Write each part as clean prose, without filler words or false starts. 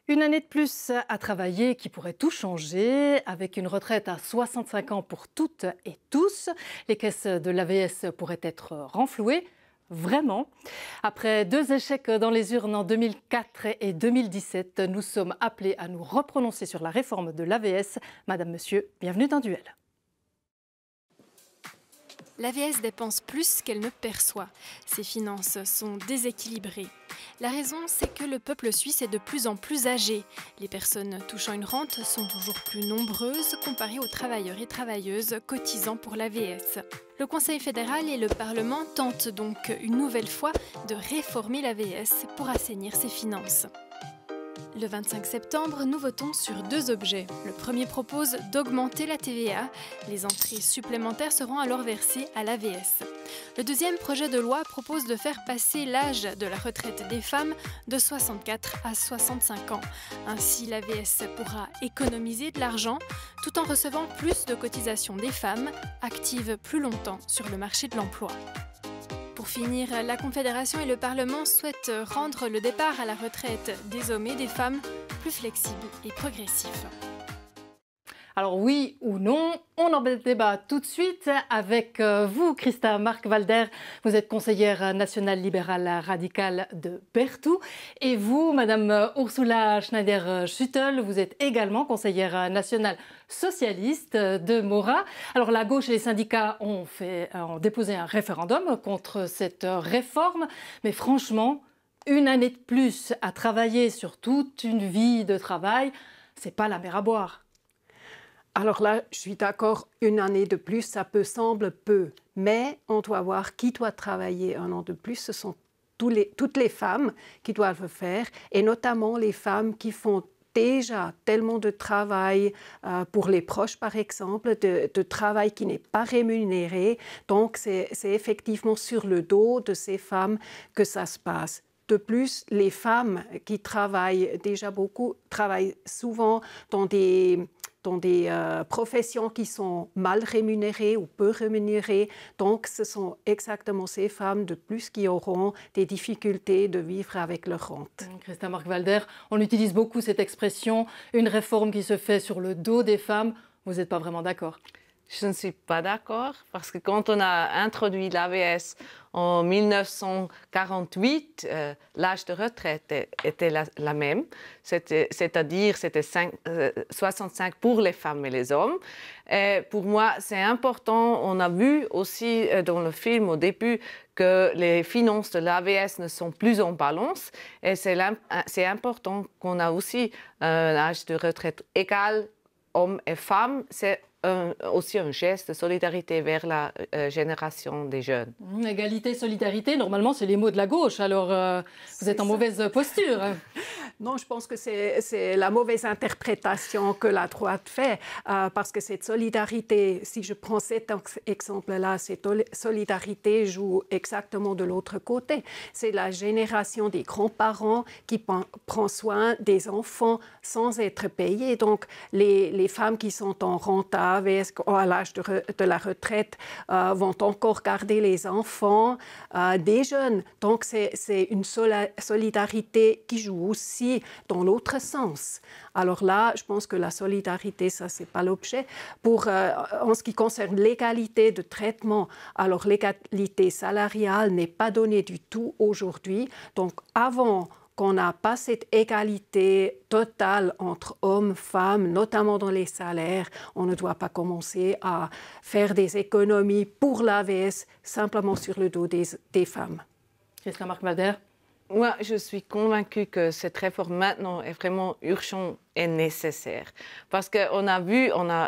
Une année de plus à travailler qui pourrait tout changer, avec une retraite à 65 ans pour toutes et tous. Les caisses de l'AVS pourraient être renflouées. Vraiment. Après 2 échecs dans les urnes en 2004 et 2017, nous sommes appelés à nous reprononcer sur la réforme de l'AVS. Madame, Monsieur, bienvenue dans Duel. L'AVS dépense plus qu'elle ne perçoit. Ses finances sont déséquilibrées. La raison, c'est que le peuple suisse est de plus en plus âgé. Les personnes touchant une rente sont toujours plus nombreuses comparées aux travailleurs et travailleuses cotisant pour l'AVS. Le Conseil fédéral et le Parlement tentent donc une nouvelle fois de réformer l'AVS pour assainir ses finances. Le 25 septembre, nous votons sur 2 objets. Le premier propose d'augmenter la TVA. Les entrées supplémentaires seront alors versées à l'AVS. Le deuxième projet de loi propose de faire passer l'âge de la retraite des femmes de 64 à 65 ans. Ainsi, l'AVS pourra économiser de l'argent tout en recevant plus de cotisations des femmes, actives plus longtemps sur le marché de l'emploi. Pour finir, la Confédération et le Parlement souhaitent rendre le départ à la retraite des hommes et des femmes plus flexible et progressif. Alors oui ou non, on en débat tout de suite avec vous, Christa Mark-Walder. Vous êtes conseillère nationale libérale radicale de Berthoud. Et vous, Madame Ursula Schneider-Schüttel, vous êtes également conseillère nationale socialiste de Mora. Alors la gauche et les syndicats ont déposé un référendum contre cette réforme. Mais franchement, une année de plus à travailler sur toute une vie de travail, c'est pas la mer à boire. Alors là, je suis d'accord, une année de plus, ça peut sembler peu. Mais on doit voir qui doit travailler un an de plus. Ce sont toutes les femmes qui doivent le faire, et notamment les femmes qui font déjà tellement de travail pour les proches, par exemple, de travail qui n'est pas rémunéré. Donc, c'est effectivement sur le dos de ces femmes que ça se passe. De plus, les femmes qui travaillent déjà beaucoup travaillent souvent dans des professions qui sont mal rémunérées ou peu rémunérées. Donc, ce sont exactement ces femmes de plus qui auront des difficultés de vivre avec leur rente. Christa Mark-Walder, on utilise beaucoup cette expression, une réforme qui se fait sur le dos des femmes. Vous n'êtes pas vraiment d'accord? Je ne suis pas d'accord parce que quand on a introduit l'AVS en 1948, l'âge de retraite était la même, c'est-à-dire c'était 65 pour les femmes et les hommes. Et pour moi, c'est important, on a vu aussi dans le film au début que les finances de l'AVS ne sont plus en balance et c'est important qu'on a aussi un âge de retraite égal, hommes et femmes. C'est aussi un geste de solidarité vers la génération des jeunes. Égalité, solidarité, normalement, c'est les mots de la gauche. Alors, vous êtes en mauvaise posture. Non, je pense que c'est la mauvaise interprétation que la droite fait, parce que cette solidarité, si je prends cet exemple-là, cette solidarité joue exactement de l'autre côté. C'est la génération des grands-parents qui prend soin des enfants sans être payés. Donc, les femmes qui sont en rente à l'âge de la retraite vont encore garder les enfants des jeunes. Donc, c'est une solidarité qui joue aussi dans l'autre sens. Alors là, je pense que la solidarité, ça, c'est pas l'objet. En ce qui concerne l'égalité de traitement, alors l'égalité salariale n'est pas donnée du tout aujourd'hui. Donc, avant qu'on n'a pas cette égalité totale entre hommes et femmes, notamment dans les salaires, on ne doit pas commencer à faire des économies pour l'AVS simplement sur le dos des femmes. Christa Mark-Walder. Moi, je suis convaincue que cette réforme maintenant est vraiment urgente et nécessaire. Parce qu'on a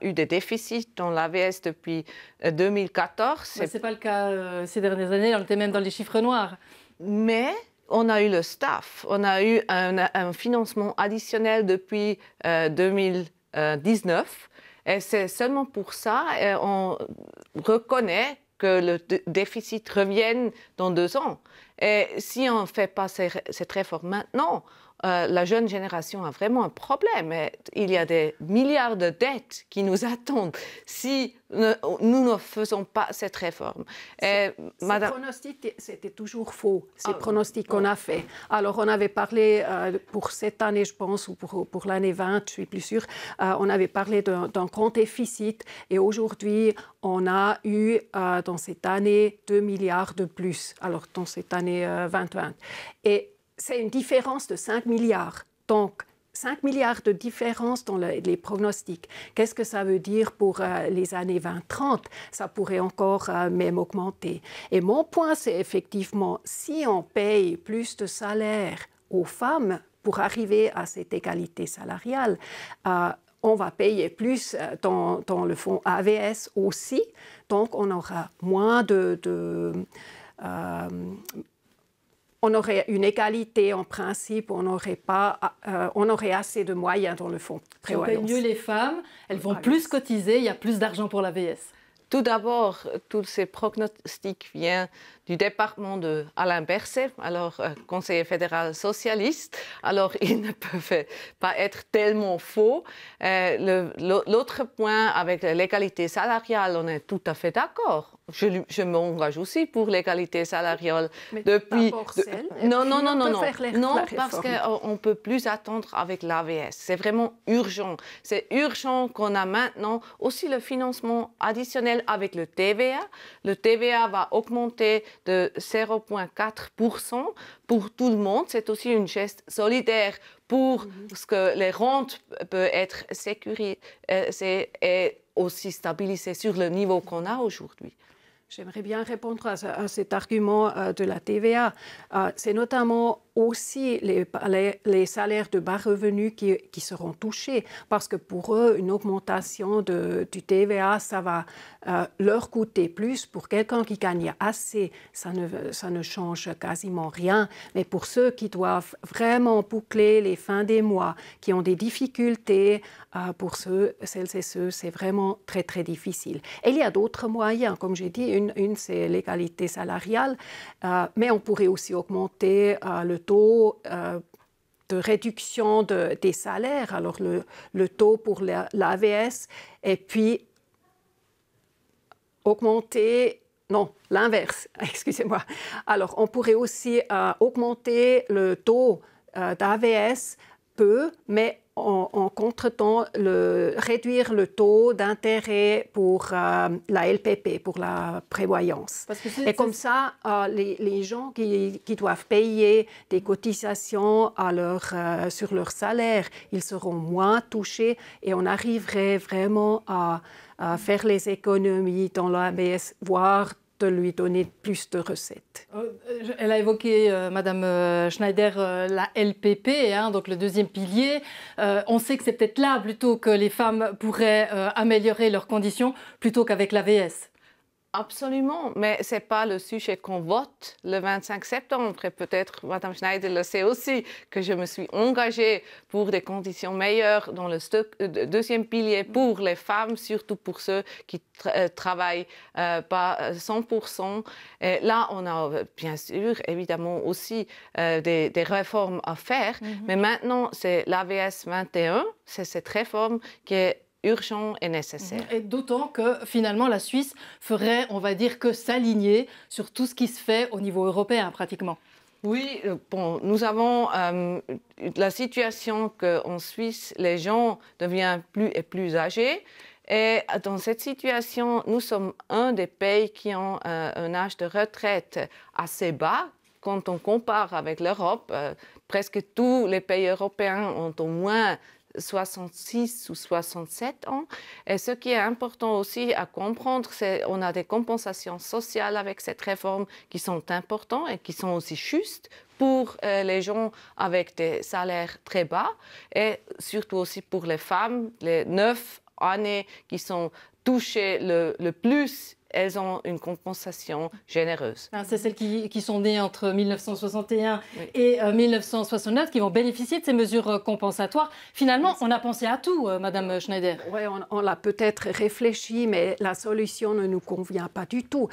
eu des déficits dans l'AVS depuis 2014. Ce n'est pas le cas ces dernières années, on était même dans les chiffres noirs. Mais on a eu le staff, on a eu un financement additionnel depuis 2019. Et c'est seulement pour ça qu'on reconnaît que le déficit revienne dans 2 ans. Et si on ne fait pas cette réforme maintenant, la jeune génération a vraiment un problème. Il y a des milliards de dettes qui nous attendent si nous ne faisons pas cette réforme. Ces pronostics, c'était toujours faux, ces pronostics qu'on a faits. Alors, on avait parlé pour cette année, je pense, ou pour l'année 20, je ne suis plus sûre, on avait parlé d'un grand déficit et aujourd'hui, on a eu dans cette année 2 milliards de plus, alors dans cette année 2020. Et c'est une différence de 5 milliards. Donc, 5 milliards de différence dans les pronostics. Qu'est-ce que ça veut dire pour les années 20-30? Ça pourrait encore même augmenter. Et mon point, c'est effectivement, si on paye plus de salaire aux femmes pour arriver à cette égalité salariale, on va payer plus dans le fonds AVS aussi. Donc, on aura moins on aurait une égalité en principe, on aurait assez de moyens dans le fonds prévoyance. Si on paye mieux les femmes, elles vont plus cotiser, il y a plus d'argent pour l'AVS. Tout d'abord, tous ces pronostics viennent du département d'Alain Berset, alors conseiller fédéral socialiste. Alors, ils ne peuvent pas être tellement faux. L'autre point, avec l'égalité salariale, on est tout à fait d'accord. Je m'engage aussi pour l'égalité salariale. Mais depuis. Non, parce qu'on ne peut plus attendre avec l'AVS. C'est vraiment urgent. C'est urgent qu'on a maintenant aussi le financement additionnel avec le TVA. Le TVA va augmenter de 0,4% pour tout le monde. C'est aussi une geste solidaire pour ce que les rentes peuvent être sécurisées et aussi stabilisées sur le niveau qu'on a aujourd'hui. J'aimerais bien répondre à cet argument de la TVA. C'est notamment aussi les salaires de bas revenus qui seront touchés, parce que pour eux, une augmentation du TVA, ça va leur coûter plus. Pour quelqu'un qui gagne assez, ça ne change quasiment rien. Mais pour ceux qui doivent vraiment boucler les fins des mois, qui ont des difficultés, pour celles et ceux, c'est vraiment très, très difficile. Et il y a d'autres moyens, comme j'ai dit, une c'est l'égalité salariale, mais on pourrait aussi augmenter le taux de réduction des salaires, alors le taux pour l'AVS, et puis augmenter, non, l'inverse, excusez-moi. Alors, on pourrait aussi augmenter le taux d'AVS peu, mais en contretemps, réduire le taux d'intérêt pour la LPP, pour la prévoyance. Et comme ça, les gens qui doivent payer des cotisations sur leur salaire, ils seront moins touchés et on arriverait vraiment à faire les économies dans l'ABS, voire de lui donner plus de recettes. Elle a évoqué, Madame Schneider, la LPP, donc le deuxième pilier. On sait que c'est peut-être là plutôt que les femmes pourraient améliorer leurs conditions plutôt qu'avec l'AVS. Absolument, mais ce n'est pas le sujet qu'on vote le 25 septembre. Et peut-être Mme Schneider le sait aussi, que je me suis engagée pour des conditions meilleures dans le deuxième pilier pour les femmes, surtout pour ceux qui travaillent pas 100%. Et là, on a bien sûr, évidemment, aussi des réformes à faire. Mais maintenant, c'est l'AVS 21, c'est cette réforme qui est urgent et nécessaire. Et d'autant que finalement la Suisse ferait, on va dire, que s'aligner sur tout ce qui se fait au niveau européen pratiquement. Oui, bon, nous avons la situation qu'en Suisse, les gens deviennent plus et plus âgés. Et dans cette situation, nous sommes un des pays qui ont un âge de retraite assez bas. Quand on compare avec l'Europe, presque tous les pays européens ont au moins 66 ou 67 ans. Et ce qui est important aussi à comprendre, c'est qu'on a des compensations sociales avec cette réforme qui sont importantes et qui sont aussi justes pour les gens avec des salaires très bas et surtout aussi pour les femmes, les 9 années qui sont touchées le plus elles ont une compensation généreuse. C'est celles qui sont nées entre 1961 et 1969 qui vont bénéficier de ces mesures compensatoires. Finalement, on a pensé à tout, Madame Schneider. Oui, on l'a peut-être réfléchi, mais la solution ne nous convient pas du tout.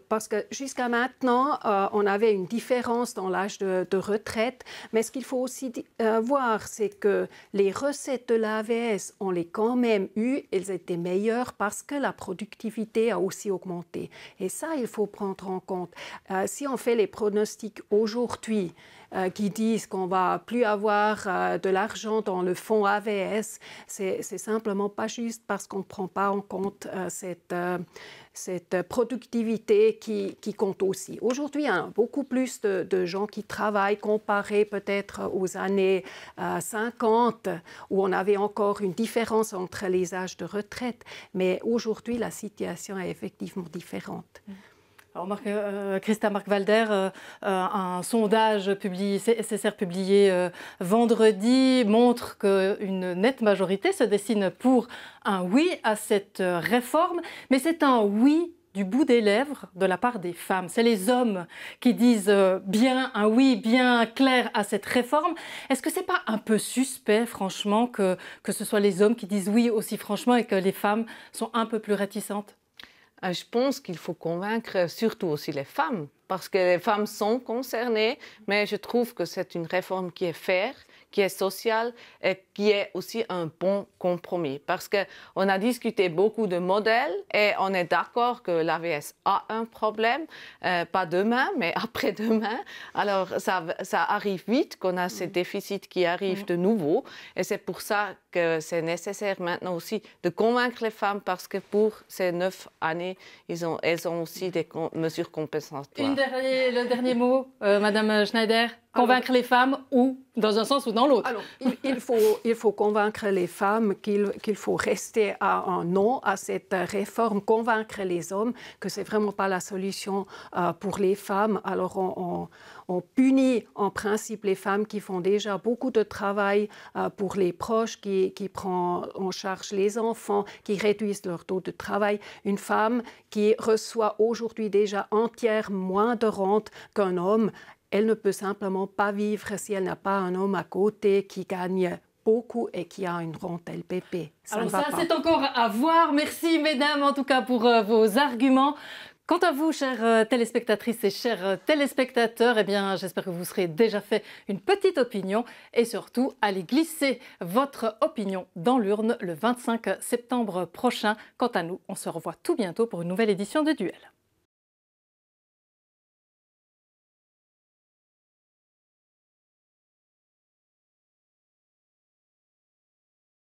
Parce que jusqu'à maintenant, on avait une différence dans l'âge de retraite. Mais ce qu'il faut aussi voir, c'est que les recettes de l'AVS, on les quand même eues. Elles étaient meilleures parce que la productivité a aussi augmenté. Et ça, il faut prendre en compte. Si on fait les pronostics aujourd'hui, qui disent qu'on va plus avoir de l'argent dans le fonds AVS, c'est simplement pas juste parce qu'on ne prend pas en compte cette productivité qui compte aussi. Aujourd'hui, il y a beaucoup plus de gens qui travaillent comparé peut-être aux années 50 où on avait encore une différence entre les âges de retraite. Mais aujourd'hui, la situation est effectivement différente. Alors, Christa Mark-Walder, un sondage SSR publié vendredi montre qu'une nette majorité se dessine pour un oui à cette réforme, mais c'est un oui du bout des lèvres de la part des femmes. C'est les hommes qui disent bien un oui bien clair à cette réforme. Est-ce que ce n'est pas un peu suspect, franchement, que ce soit les hommes qui disent oui aussi franchement et que les femmes sont un peu plus réticentes ? Je pense qu'il faut convaincre surtout aussi les femmes, parce que les femmes sont concernées, mais je trouve que c'est une réforme qui est fair, qui est sociale et qui est aussi un bon compromis. Parce qu'on a discuté beaucoup de modèles et on est d'accord que l'AVS a un problème, pas demain, mais après-demain. Alors ça arrive vite qu'on a ces déficits qui arrivent de nouveau. Et c'est pour ça que c'est nécessaire maintenant aussi de convaincre les femmes, parce que pour ces 9 années, elles ont aussi des mesures compensatoires. Le dernier mot, Madame Schneider, convaincre les femmes ou dans un sens ou dans l'autre? Alors, il faut convaincre les femmes qu'il faut rester à un non à cette réforme, convaincre les hommes que ce n'est vraiment pas la solution pour les femmes. Alors, on punit en principe les femmes qui font déjà beaucoup de travail pour les proches, qui prennent en charge les enfants, qui réduisent leur taux de travail. Une femme qui reçoit aujourd'hui déjà entièrement moins de rente qu'un homme, elle ne peut simplement pas vivre si elle n'a pas un homme à côté qui gagne beaucoup et qui a une rente LPP. Alors ça, c'est encore à voir. Merci, mesdames, en tout cas, pour vos arguments. Quant à vous, chères téléspectatrices et chers téléspectateurs, eh bien, j'espère que vous serez déjà fait une petite opinion et surtout, allez glisser votre opinion dans l'urne le 25 septembre prochain. Quant à nous, on se revoit tout bientôt pour une nouvelle édition de Duel.